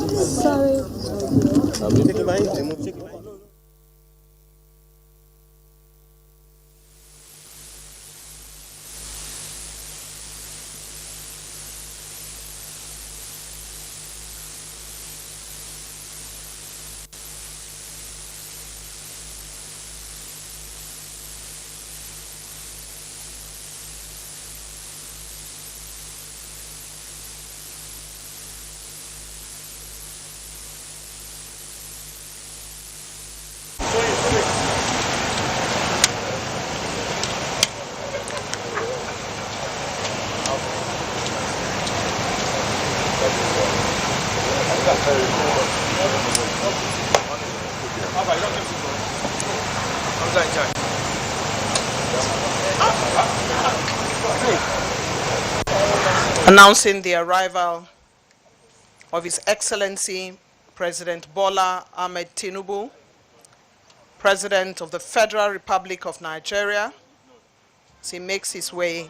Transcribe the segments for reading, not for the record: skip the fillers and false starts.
Sorry. Announcing the arrival of His Excellency President Bola Ahmed Tinubu, President of the Federal Republic of Nigeria, as he makes his way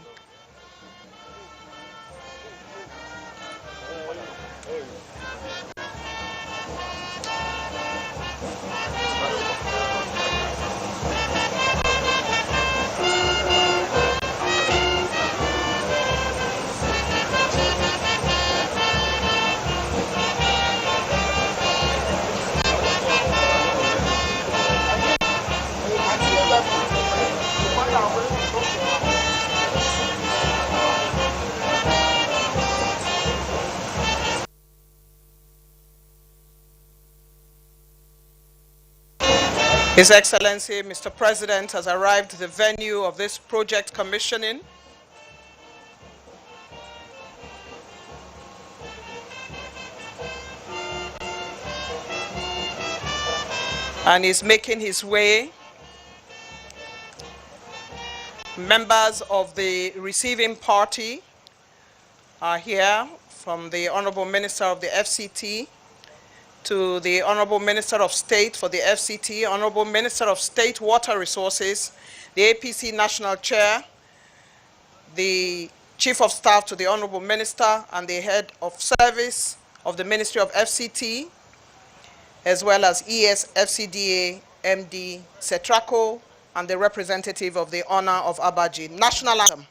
His Excellency, Mr. President, has arrived at the venue of this project commissioning. And is making his way. Members of the receiving party are here, from the Honorable Minister of the FCT to the Honorable Minister of State for the FCT, Honorable Minister of State Water Resources, the APC National Chair, the Chief of Staff to the Honorable Minister, and the Head of Service of the Ministry of FCT, as well as ES-FCDA MD Setrako, and the representative of the Honor of Abaji. National Anthem.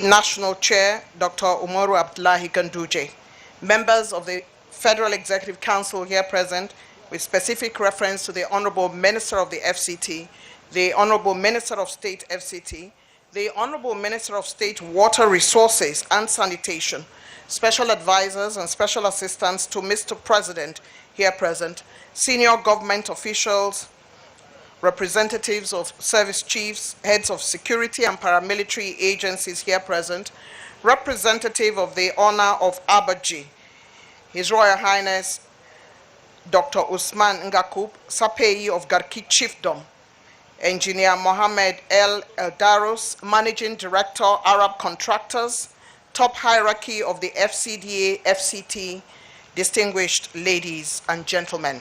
National Chair, Dr. Umaru Abdullahi Ganduje, members of the Federal Executive Council here present, with specific reference to the Honorable Minister of the FCT, the Honorable Minister of State FCT, the Honorable Minister of State Water Resources and Sanitation, special advisors and special assistants to Mr. President here present, senior government officials, representatives of service chiefs, heads of security and paramilitary agencies here present, representative of the Honor of Abaji, His Royal Highness Dr. Usman Ngakub, Sapei of Garki Chiefdom, Engineer Mohammed El Eldaros, Managing Director, Arab Contractors, top hierarchy of the FCDA, FCT, distinguished ladies and gentlemen.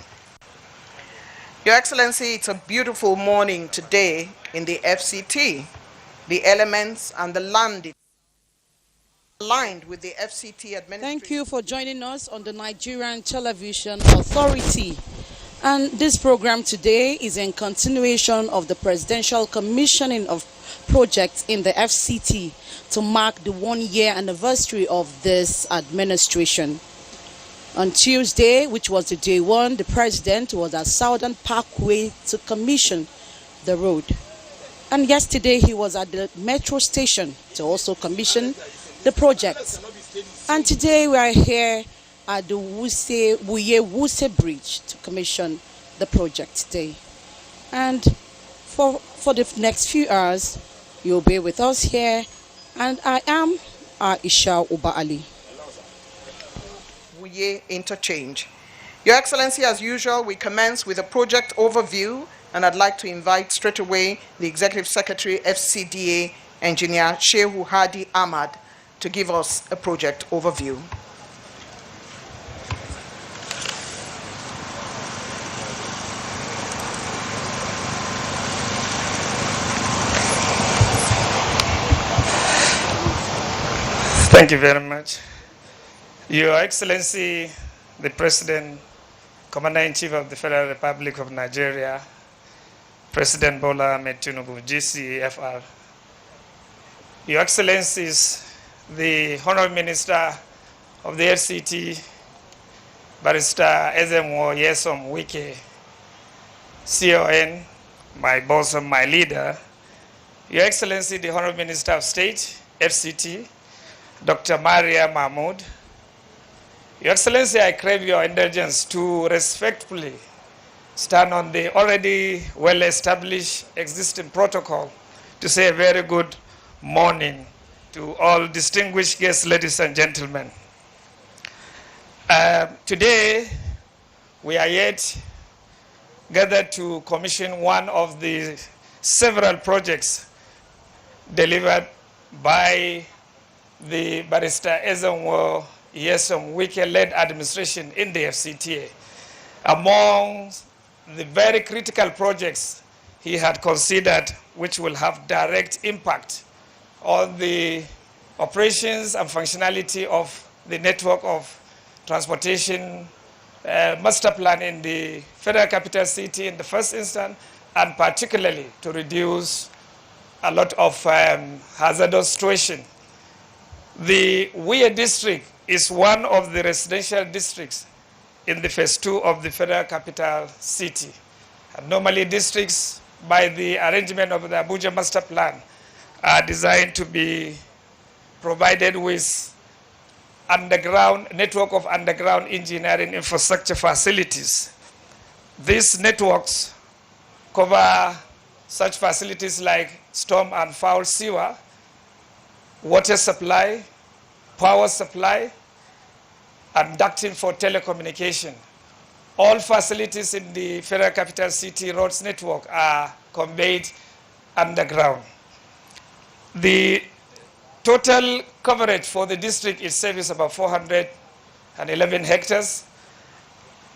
Your Excellency, it's a beautiful morning today in the FCT. The elements and the land aligned with the FCT administration. Thank you for joining us on the Nigerian Television Authority. And this program today is in continuation of the presidential commissioning of projects in the FCT to mark the 1-year anniversary of this administration. On Tuesday, which was the day one, the president was at Southern Parkway to commission the road. And yesterday he was at the metro station to also commission the project. And today we are here at the Wuye Bridge to commission the project today. And for the next few hours, you'll be with us here, and I am Aisha Uba Ali. Wuye interchange. Your Excellency, as usual, we commence with a project overview, and I'd like to invite straight away the Executive Secretary, FCDA, Engineer Shehu Hadi Ahmad, to give us a project overview. Thank you very much. Your Excellency, the President, Commander-in-Chief of the Federal Republic of Nigeria, President Bola Ahmed Tinubu, GCFR, Your Excellencies, the Honorable Minister of the FCT, Barrister Ezenwo Nyesom Wike, CON, my boss and my leader, Your Excellency, the Honorable Minister of State, FCT, Dr. Maria Mahmoud, Your Excellency, I crave your indulgence to respectfully stand on the already well-established existing protocol to say a very good morning to all distinguished guests, ladies and gentlemen. Today, we are yet gathered to commission one of the several projects delivered by the Barrister Ezenwo Nyesom Wike-led administration in the FCTA. Among the very critical projects he had considered, which will have direct impact on the operations and functionality of the network of transportation master plan in the Federal Capital City in the first instance, and particularly to reduce a lot of hazardous situation. The Wuye district is one of the residential districts in the phase 2 of the Federal Capital City. And normally districts, by the arrangement of the Abuja master plan, are designed to be provided with underground network of underground engineering infrastructure facilities. These networks cover such facilities like storm and foul sewer, water supply, power supply, and ducting for telecommunication. All facilities in the Federal Capital City roads network are conveyed underground. The total coverage for the district itself is about 411 hectares.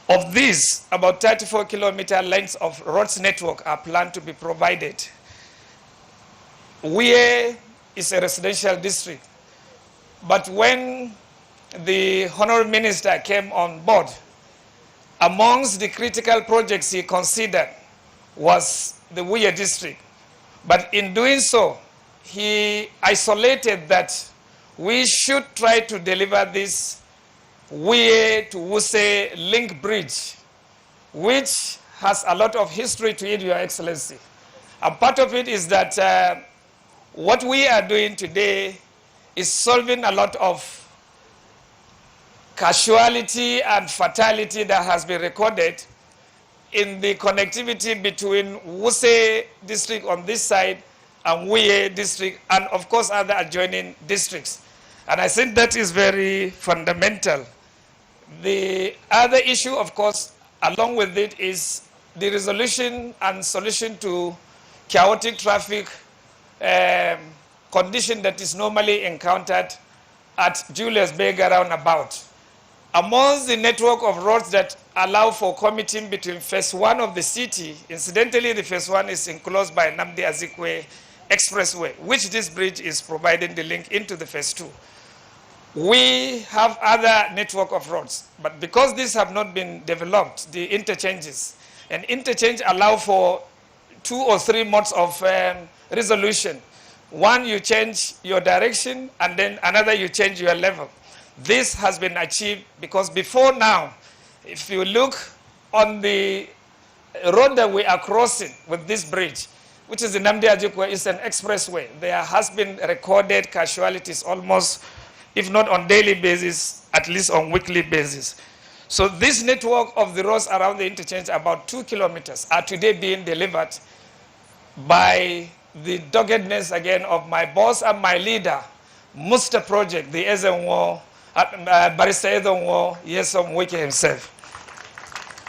Of these, about 34-kilometer lengths of roads network are planned to be provided. Wuye is a residential district, but when the Honorable Minister came on board, amongst the critical projects he considered was the Wuye district. But in doing so, he isolated that we should try to deliver this Wuye to Wuse link bridge, which has a lot of history to it, Your Excellency. And part of it is that what we are doing today is solving a lot of casualty and fatality that has been recorded in the connectivity between Wuse district on this side and Wuye district, and of course other adjoining districts. And I think that is very fundamental. The other issue, of course, along with it is the resolution and solution to chaotic traffic condition that is normally encountered at Julius Berger roundabout. Amongst the network of roads that allow for commuting between phase 1 of the city, incidentally the phase 1 is enclosed by Nnamdi Azikiwe Expressway, which this bridge is providing the link into the phase 2. We have other network of roads, but because these have not been developed, the interchanges, and interchange allow for 2 or 3 modes of resolution. One, you change your direction, and then another, you change your level. This has been achieved because before now, if you look on the road that we are crossing with this bridge, which is the Nnamdi Azikiwe, is an expressway. There has been recorded casualties almost, if not on daily basis, at least on weekly basis. So this network of the roads around the interchange, about 2 kilometers, are today being delivered by the doggedness again of my boss and my leader, Musta Project, the Ezenwo, Barrister Ezenwo, Yesom Wuye himself.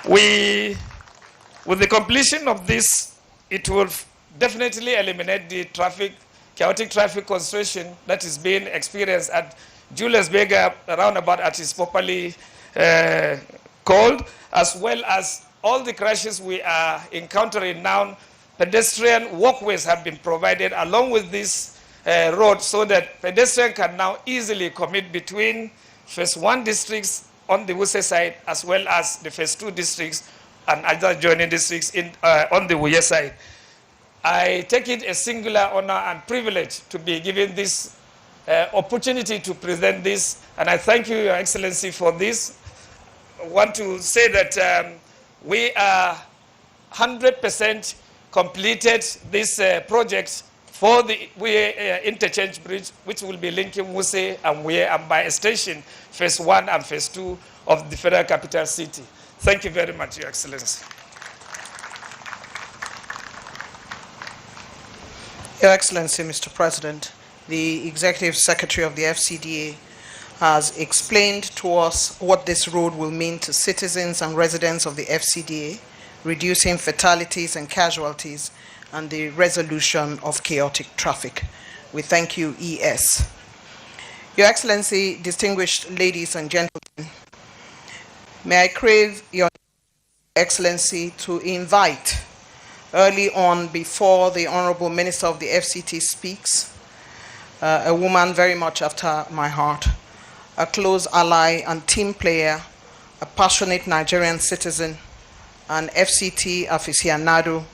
With the completion of this, it will definitely eliminate the chaotic traffic constriction that is being experienced at Julius Berger roundabout, as is properly called, as well as all the crashes we are encountering now. Pedestrian walkways have been provided along with this road so that pedestrians can now easily commute between phase 1 districts on the Wuye side as well as the phase 2 districts and other joining districts on the Wuye side. I take it a singular honor and privilege to be given this opportunity to present this, and I thank you, Your Excellency, for this. I want to say that we are 100% completed this project for the Wuye interchange bridge, which will be linking Wuye and Wuye, and by extension, phase 1 and phase 2 of the Federal Capital City. Thank you very much, Your Excellency. Your Excellency, Mr. President, the Executive Secretary of the FCDA has explained to us what this road will mean to citizens and residents of the FCDA, reducing fatalities and casualties, and the resolution of chaotic traffic. We thank you, ES. Your Excellency, distinguished ladies and gentlemen, may I crave Your Excellency to invite early on, before the Honorable Minister of the FCT speaks, a woman very much after my heart, a close ally and team player, a passionate Nigerian citizen, an FCT aficionado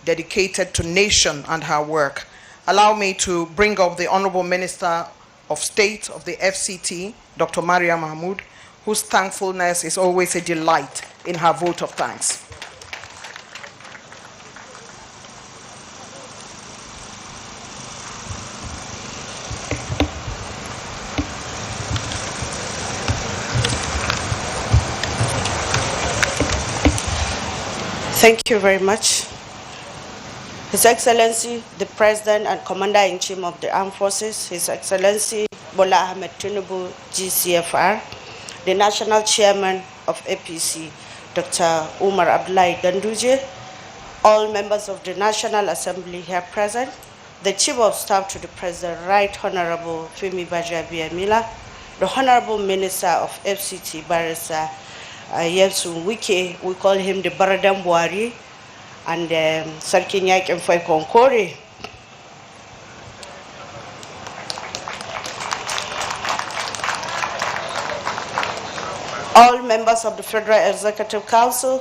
dedicated to nation and her work. Allow me to bring up the Honorable Minister of State of the FCT, Dr. Maria Mahmood, whose thankfulness is always a delight in her vote of thanks. Thank you very much. His Excellency, the President and Commander-in-Chief of the Armed Forces, His Excellency Bola Ahmed Tinubu, GCFR, the National Chairman of APC, Dr. Umar Abdullahi Ganduje, all members of the National Assembly here present, the Chief of Staff to the President, Right Honorable Femi Bajabiamila, the Honorable Minister of FCT, Barrister Yesu Wuye, we call him the Baradam Buhari, and Sarkin Yakin Fai Konkore. All members of the Federal Executive Council,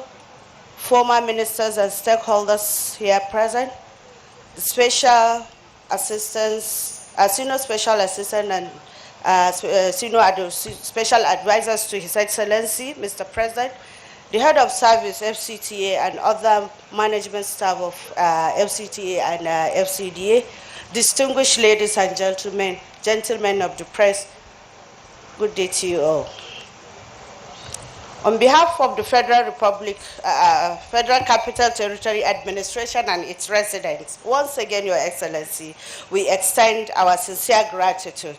former ministers and stakeholders here present, the special assistants, senior special assistant and senior special advisors to His Excellency, Mr. President, the head of service, FCTA, and other management staff of FCTA and FCDA, distinguished ladies and gentlemen of the press, good day to you all. On behalf of the Federal Republic, Federal Capital Territory Administration and its residents, once again, Your Excellency, we extend our sincere gratitude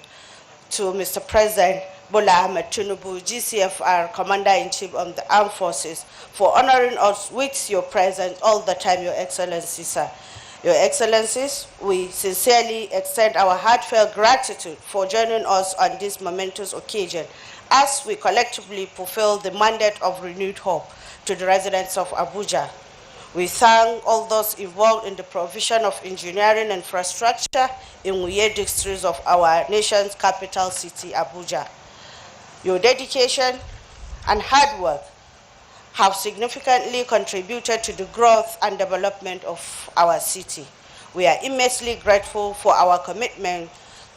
to Mr. President Bola Ahmed Tinubu, GCFR, Commander-in-Chief of the Armed Forces, for honoring us with your presence all the time, Your Excellency, sir. Your Excellencies, we sincerely extend our heartfelt gratitude for joining us on this momentous occasion as we collectively fulfill the mandate of renewed hope to the residents of Abuja. We thank all those involved in the provision of engineering infrastructure in Wuye districts of our nation's capital city, Abuja. Your dedication and hard work have significantly contributed to the growth and development of our city. We are immensely grateful for our commitment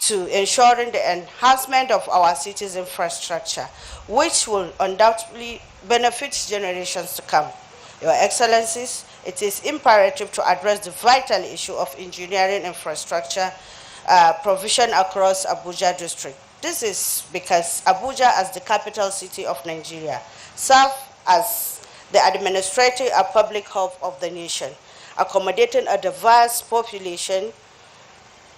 to ensuring the enhancement of our city's infrastructure, which will undoubtedly benefit generations to come. Your Excellencies, it is imperative to address the vital issue of engineering infrastructure provision across Abuja district. This is because Abuja, as the capital city of Nigeria, serves as the administrative and public hub of the nation, accommodating a diverse population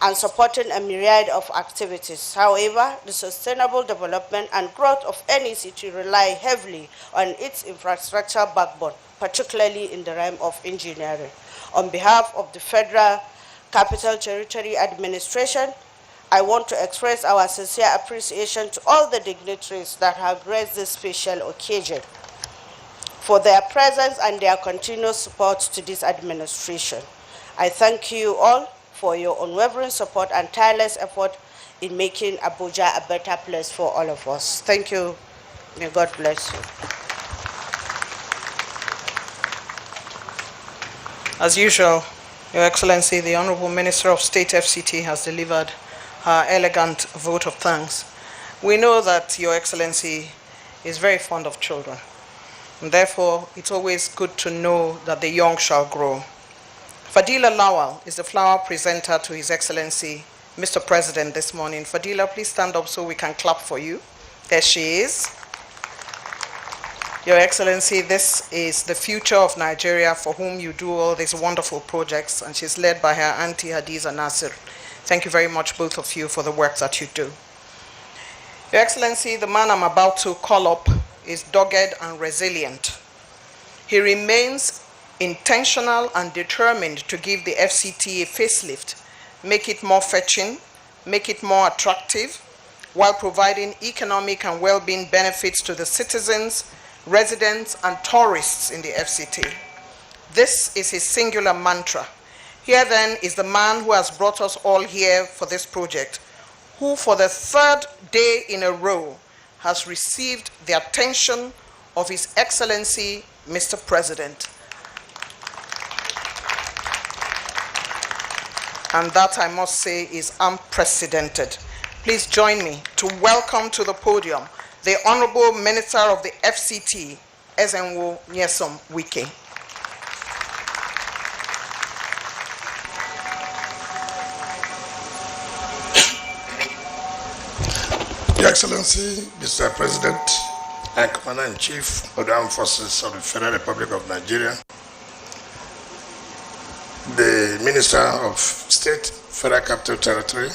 and supporting a myriad of activities. However, the sustainable development and growth of any city rely heavily on its infrastructure backbone, particularly in the realm of engineering. On behalf of the Federal Capital Territory Administration, I want to express our sincere appreciation to all the dignitaries that have graced this special occasion for their presence and their continued support to this administration. I thank you all for your unwavering support and tireless effort in making Abuja a better place for all of us. Thank you. May God bless you. As usual, Your Excellency, the Honorable Minister of State FCT has delivered her elegant vote of thanks. We know that Your Excellency is very fond of children, and therefore it's always good to know that the young shall grow. Fadila Lawal is the flower presenter to His Excellency, Mr. President, this morning. Fadila, please stand up so we can clap for you. There she is. Your Excellency, this is the future of Nigeria for whom you do all these wonderful projects, and she's led by her auntie Hadiza Nasir. Thank you very much, both of you, for the work that you do. Your Excellency, the man I'm about to call up is dogged and resilient. He remains intentional and determined to give the FCT a facelift, make it more fetching, make it more attractive, while providing economic and well-being benefits to the citizens, residents, and tourists in the FCT. This is his singular mantra. Here then is the man who has brought us all here for this project, who for the third day in a row has received the attention of His Excellency, Mr. President. And that, I must say, is unprecedented. Please join me to welcome to the podium the Honorable Minister of the FCT, Ezenwo Nyesom Wuye. Your Excellency, Mr. President and Commander-in-Chief of the Armed Forces of the Federal Republic of Nigeria, the Minister of State, Federal Capital Territory,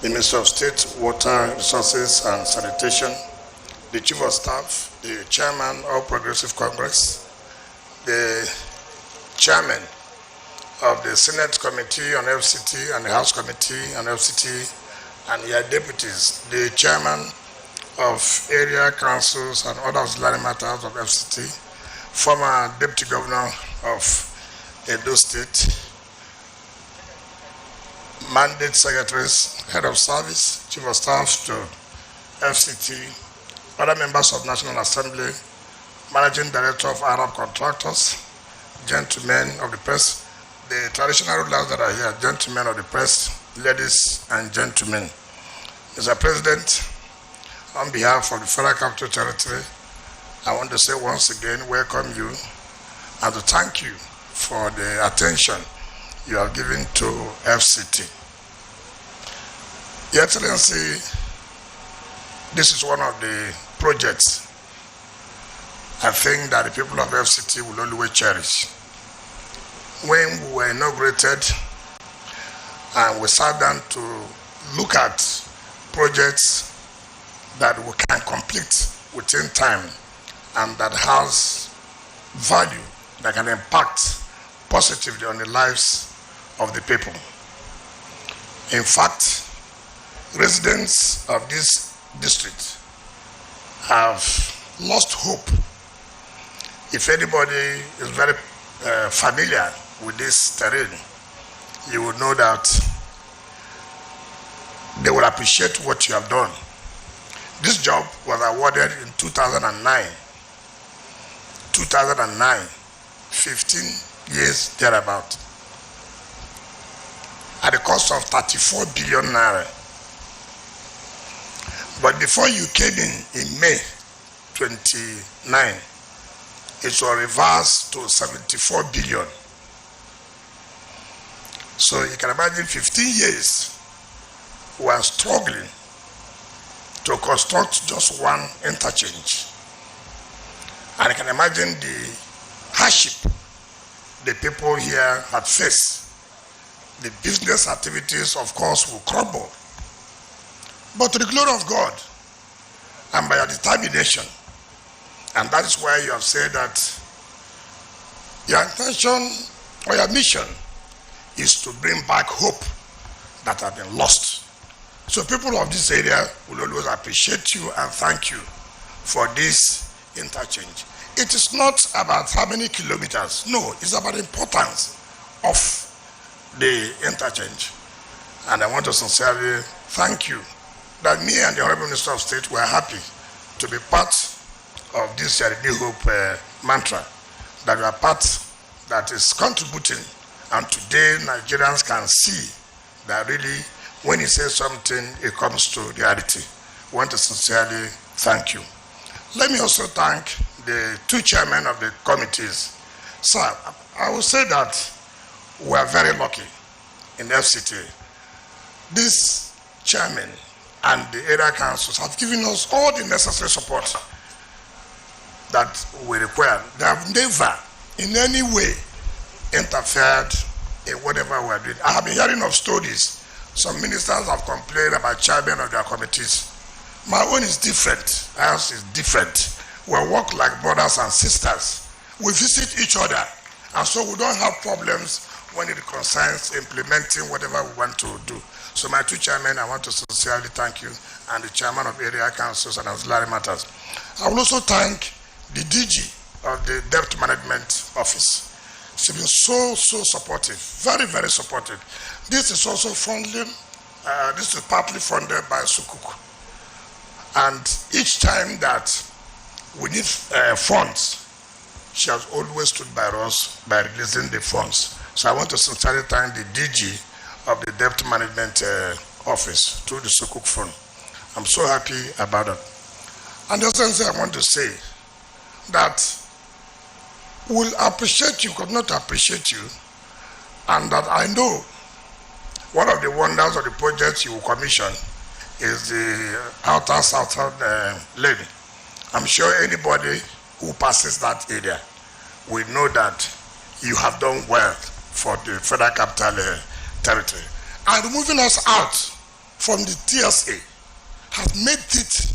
the Minister of State, Water Resources and Sanitation, the Chief of Staff, the Chairman of Progressive Congress, the Chairman of the Senate Committee on FCT and the House Committee on FCT, and their deputies, the Chairman of Area Councils and other auxiliary matters of FCT, former Deputy Governor of Edo State, mandate secretaries, head of service, chief of staff to FCT, other members of National Assembly, managing director of Arab contractors, gentlemen of the press, the traditional rulers that are here, gentlemen of the press, ladies and gentlemen. Mr. President, on behalf of the Federal Capital Territory, I want to say once again, welcome you and to thank you for the attention you have given to FCT. Your Excellency, this is one of the projects I think that the people of FCT will always cherish. When we were inaugurated and we sat down to look at projects that we can complete within time and that has value, that can impact positively on the lives of the people. In fact, residents of this district have lost hope. If anybody is very familiar with this terrain, you would know that they will appreciate what you have done. This job was awarded in 2009. 15 years thereabout, at the cost of 34 billion naira. But before you came in May 29, it was reversed to 74 billion. So you can imagine 15 years we are struggling to construct just one interchange. And I can imagine the hardship the people here had faced. The business activities, of course, will crumble. But to the glory of God, and by your determination, and that is why you have said that your intention or your mission is to bring back hope that have been lost. So people of this area will always appreciate you and thank you for this interchange. It is not about how many kilometers. No, it's about the importance of the interchange. And I want to sincerely thank you that me and the Honorable Minister of State were happy to be part of this New Hope mantra, that we are part that is contributing, and today Nigerians can see that really when he says something, it comes to reality. I want to sincerely thank you. Let me also thank the two chairmen of the committees. Sir, I will say that we are very lucky in FCT. This chairman and the area councils have given us all the necessary support that we require. They have never in any way interfered in whatever we are doing. I have been hearing of stories. Some ministers have complained about chairmen of their committees. My own is different. Ours is different. We work like brothers and sisters. We visit each other, and so we don't have problems when it concerns implementing whatever we want to do. So my two chairmen, I want to sincerely thank you, and the chairman of area councils and auxiliary matters. I will also thank the DG of the Debt Management Office. She's been so supportive, very, very supportive. This is also funded, this is partly funded by Sukuk. And each time that we need funds, she has always stood by us by releasing the funds. So I want to sincerely thank the DG of the Debt Management Office through the Sukuk Fund. I'm so happy about it. And the other thing I want to say that we'll appreciate you, could not appreciate you, and that I know one of the wonders of the projects you will commission is the outer southern lane. I'm sure anybody who passes that area will know that you have done well for the Federal Capital Territory. And removing us out from the TSA has made it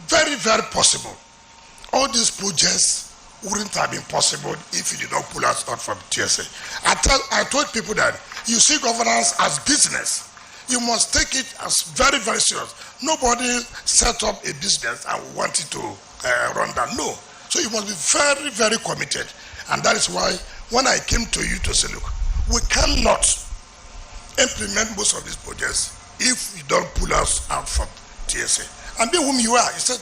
very, very possible. All these projects wouldn't have been possible if you did not pull us out from TSA. I told people that you see governance as business. You must take it as very, very serious. Nobody set up a business and wanted to run that. No. So you must be very, very committed. And that is why when I came to you to say, look, we cannot implement most of these projects if you don't pull us out from TSA. And be whom you are. He said,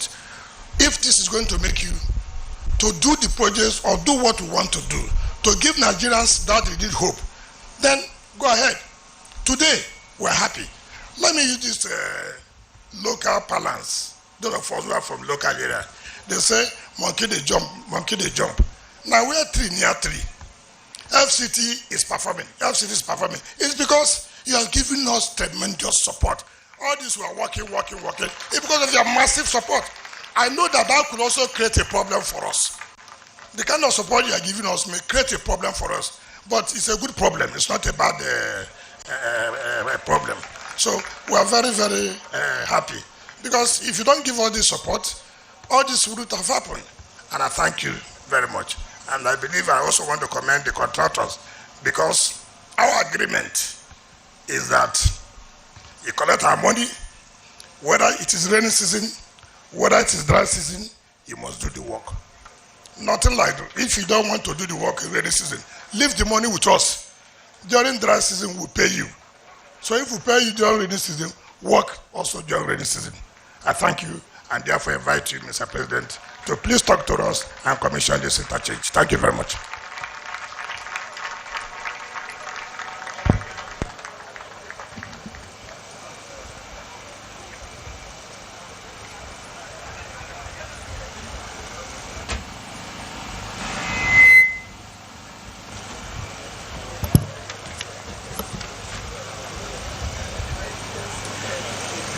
if this is going to make you to do the projects or do what we want to do, to give Nigerians that they need hope, then go ahead. Today, we're happy. Let me use this local balance. Those of us who are from local area, they say, monkey they jump, monkey they jump. Now we're near three. FCT is performing. FCT is performing. It's because you are giving us tremendous support. All this we are working. It's because of your massive support. I know that could also create a problem for us. The kind of support you are giving us may create a problem for us, but it's a good problem. It's not a bad problem. So we are very, very happy, because if you don't give all this support, all this wouldn't have happened. And I thank you very much. And I believe I also want to commend the contractors, because our agreement is that you collect our money, whether it is rainy season, whether it is dry season, you must do the work. Nothing like that. If you don't want to do the work in rainy season, leave the money with us. During dry season, we'll pay you. So if we pay you during rainy season, work also during rainy season. I thank you, and therefore invite you, Mr. President, to please talk to us and commission this interchange. Thank you very much.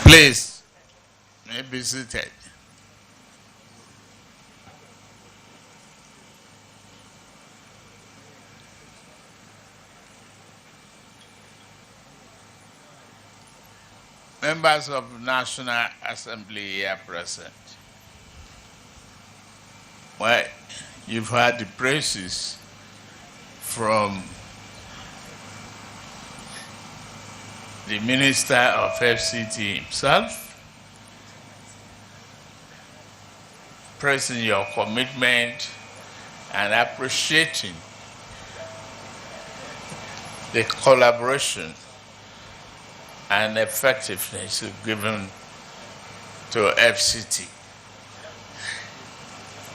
Please, may be seated. Members of National Assembly here present. Well, you've heard the praises from the Minister of FCT himself, praising your commitment and appreciating the collaboration and effectiveness given to FCT.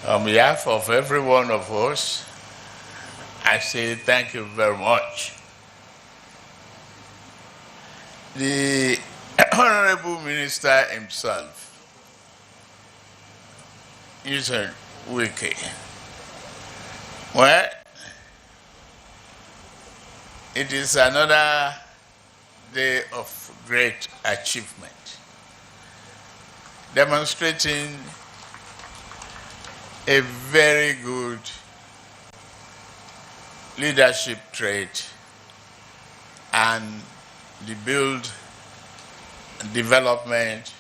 On behalf of every one of us, I say thank you very much. The Honorable Minister himself, Mr. Wuye. Well, it is another day of great achievement, demonstrating a very good leadership trait and the build and development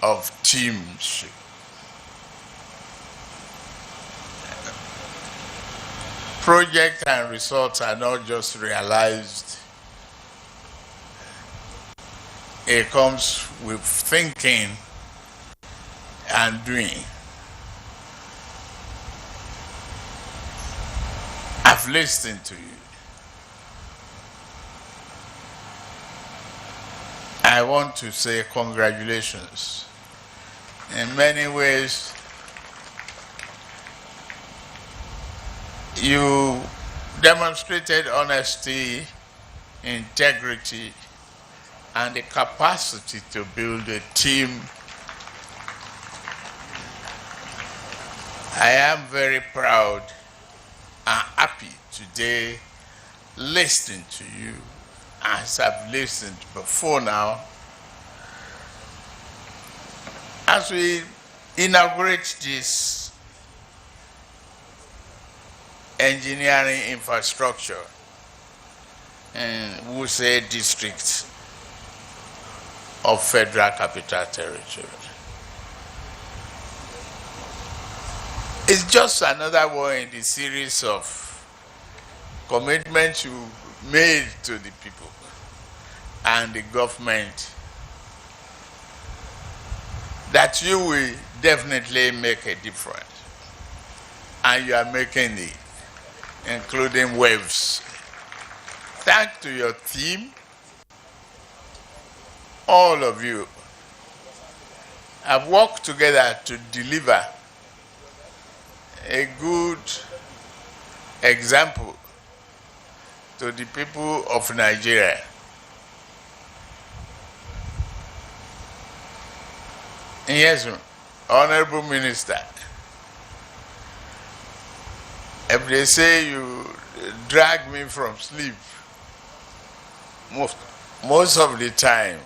of teamship. Projects and results are not just realized. It comes with thinking and doing. I've listened to you. I want to say congratulations. In many ways, you demonstrated honesty, integrity, and the capacity to build a team. I am very proud and happy today listening to you as I've listened before now. As we inaugurate this engineering infrastructure in Wuye district of Federal Capital Territory, it's just another one in the series of commitments you made to the people and the government that you will definitely make a difference. And you are making it, including waves. Thanks to your team, all of you have worked together to deliver a good example to the people of Nigeria. Yes, Honorable Minister, if they say you drag me from sleep, most of the time,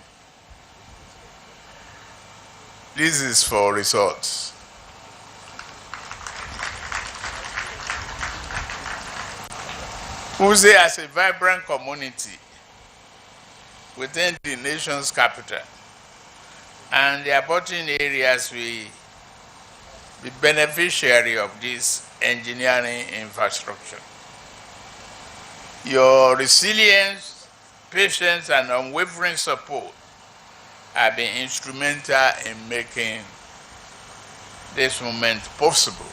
this is for results. Wuye as a vibrant community within the nation's capital and the abutting areas will be beneficiary of this engineering infrastructure. Your resilience, patience, and unwavering support have been instrumental in making this moment possible.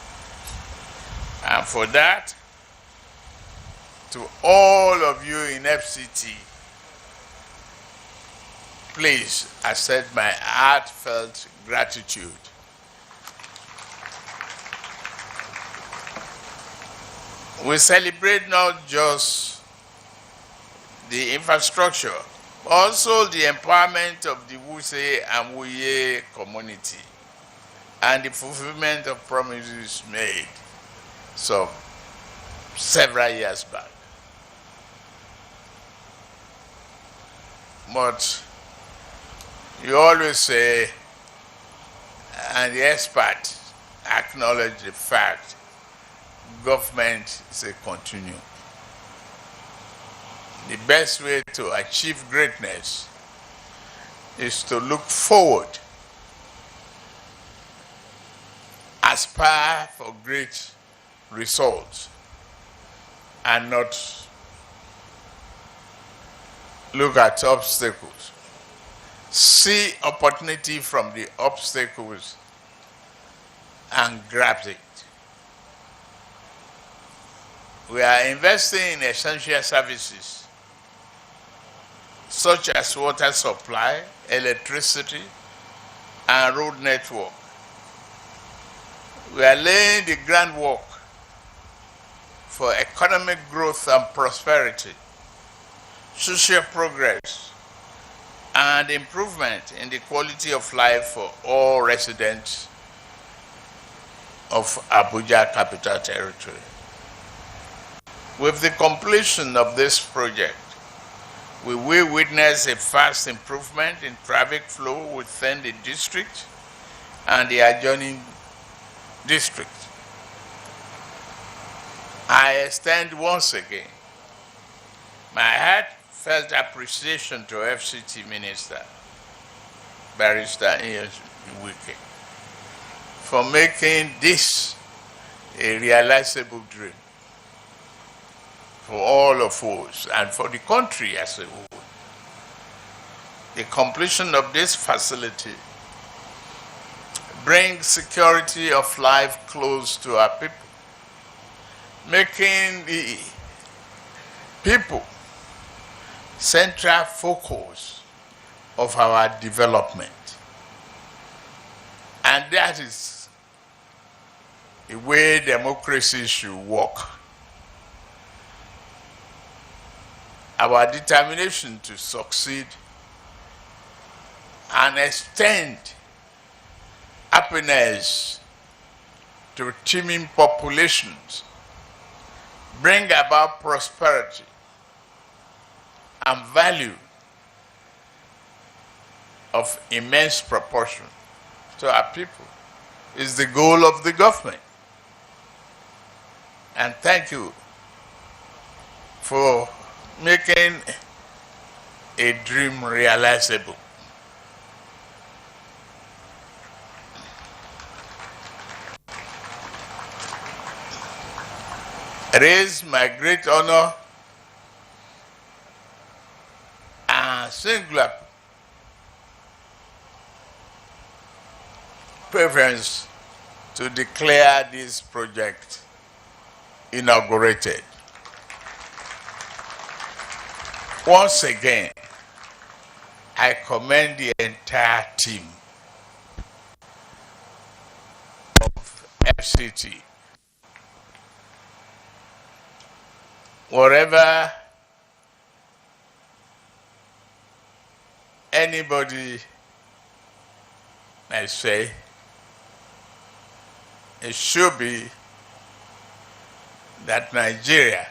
And for that, to all of you in FCT, please accept my heartfelt gratitude. We celebrate not just the infrastructure, but also the empowerment of the Wuye and Wuye community and the fulfillment of promises made several years back. But you always say and the experts acknowledge the fact government is a continuum. The best way to achieve greatness is to look forward, aspire for great results, and not look at obstacles. See opportunity from the obstacles and grab it. We are investing in essential services such as water supply, electricity, and road network. We are laying the groundwork for economic growth and prosperity, social progress, and improvement in the quality of life for all residents of Abuja Capital Territory. With the completion of this project, we will witness a fast improvement in traffic flow within the district and the adjoining district. I extend once again my heartfelt appreciation to FCT Minister, Barrister Wuye, for making this a realizable dream for all of us and for the country as a whole. The completion of this facility brings security of life close to our people, making the people central focus of our development. And that is the way democracy should work. Our determination to succeed and extend happiness to teeming populations, bring about prosperity and value of immense proportion to our people is the goal of the government. And thank you for making a dream realizable. It is my great honor and singular preference to declare this project inaugurated. Once again, I commend the entire team of FCT. Whatever anybody may say, it should be that Nigeria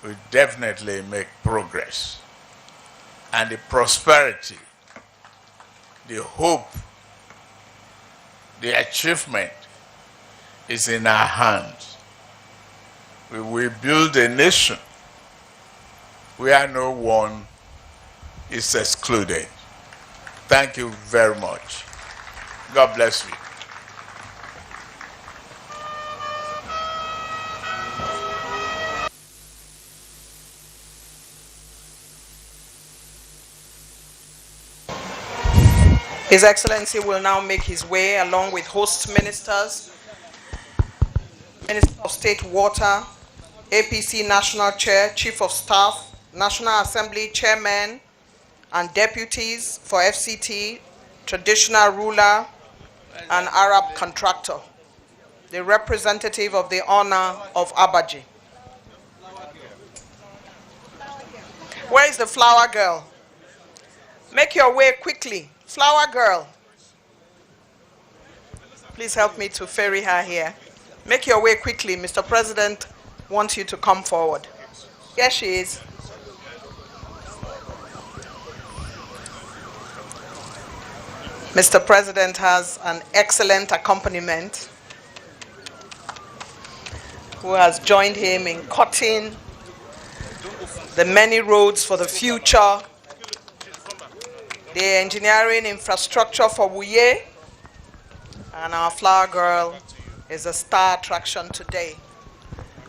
will definitely make progress. And the prosperity, the hope, the achievement is in our hands. We will build a nation where no one is excluded. Thank you very much. God bless you. His Excellency will now make his way along with host ministers, Minister of State Water, APC National Chair, Chief of Staff, National Assembly Chairman, and deputies for FCT, traditional ruler, and Arab contractor, the representative of the honor of Abuja. Where is the flower girl? Make your way quickly. Flower girl. Please help me to ferry her here. Make your way quickly. Mr. President wants you to come forward. Here she is. Mr. President has an excellent accompaniment who has joined him in cutting the many roads for the future, the engineering infrastructure for Wuye, and our flower girl is a star attraction today.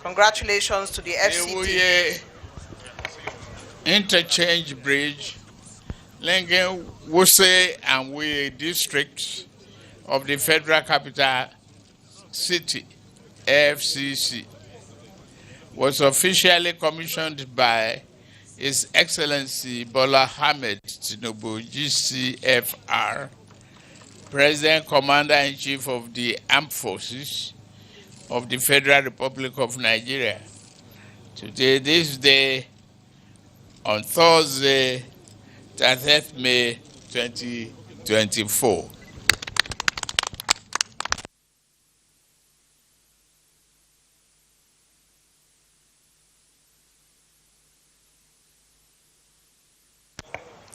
Congratulations to the FCT. The Wuye interchange bridge linking Wuye and Wuye districts of the Federal Capital City, FCC, was officially commissioned by His Excellency Bola Ahmed Tinubu, GCFR, President Commander-in-Chief of the Armed Forces of the Federal Republic of Nigeria. Today, this day, on Thursday, 30th May 2024.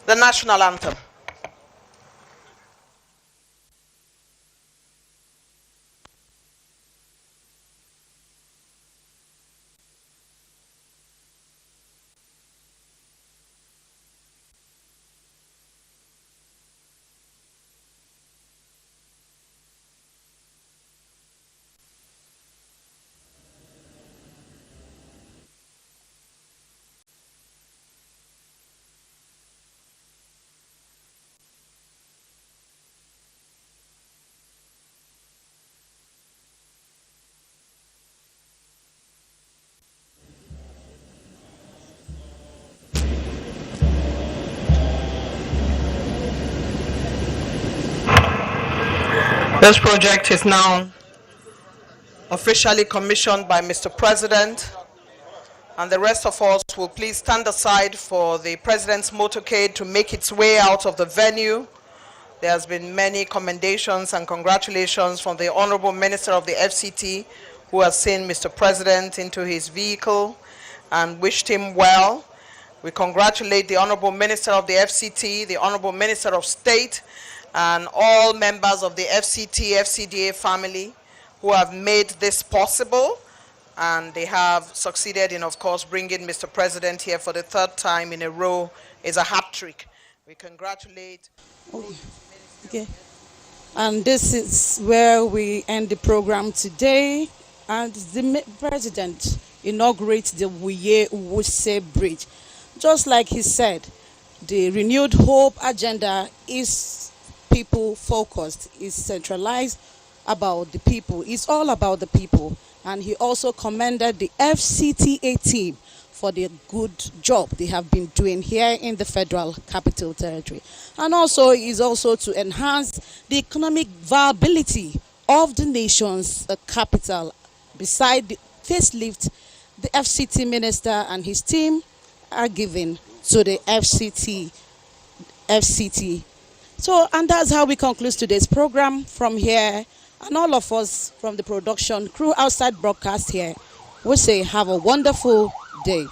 The national anthem. This project is now officially commissioned by Mr. President, and the rest of us will please stand aside for the President's motorcade to make its way out of the venue. There has been many commendations and congratulations from the Honorable Minister of the FCT, who has seen Mr. President into his vehicle and wished him well. We congratulate the Honorable Minister of the FCT, the Honorable Minister of State, and all members of the FCT, FCDA family who have made this possible. And they have succeeded in, of course, bringing Mr. President here for the third time in a row. Is a hat trick. We congratulate. Okay. And this is where we end the program today. And the President inaugurates the Wuye Bridge. Just like he said, the renewed hope agenda is people focused, is centralized about the people. It's all about the people. And he also commended the FCTA team for the good job they have been doing here in the Federal Capital Territory. And also is also to enhance the economic viability of the nation's capital. Beside the facelift, the FCT minister and his team are giving to the FCT. So, and that's how we conclude today's program from here. And all of us from the production crew outside broadcast here, we say have a wonderful day.